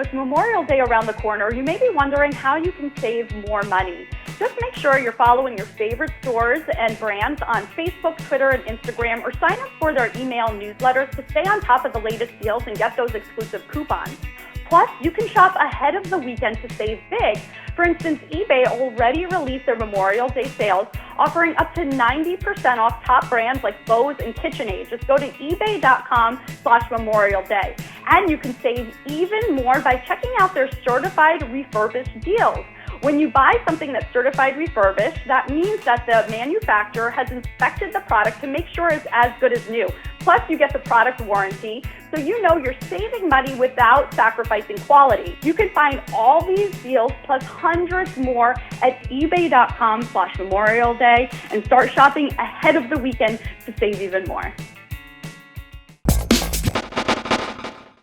There's Memorial Day around the corner. You may be wondering how you can save more money. Just make sure you're following your favorite stores and brands on Facebook, Twitter, and Instagram, or sign up for their email newsletters to stay on top of the latest deals and get those exclusive coupons. Plus, you can shop ahead of the weekend to save big. For instance, eBay already released their Memorial Day sales, offering up to 90% off top brands like Bose and KitchenAid. Just go to ebay.com/Memorial Day. And you can save even more by checking out their certified refurbished deals. When you buy something that's certified refurbished, that means that the manufacturer has inspected the product to make sure it's as good as new. Plus, you get the product warranty, so you know you're saving money without sacrificing quality. You can find all these deals plus hundreds more at ebay.com/Memorial Day and start shopping ahead of the weekend to save even more.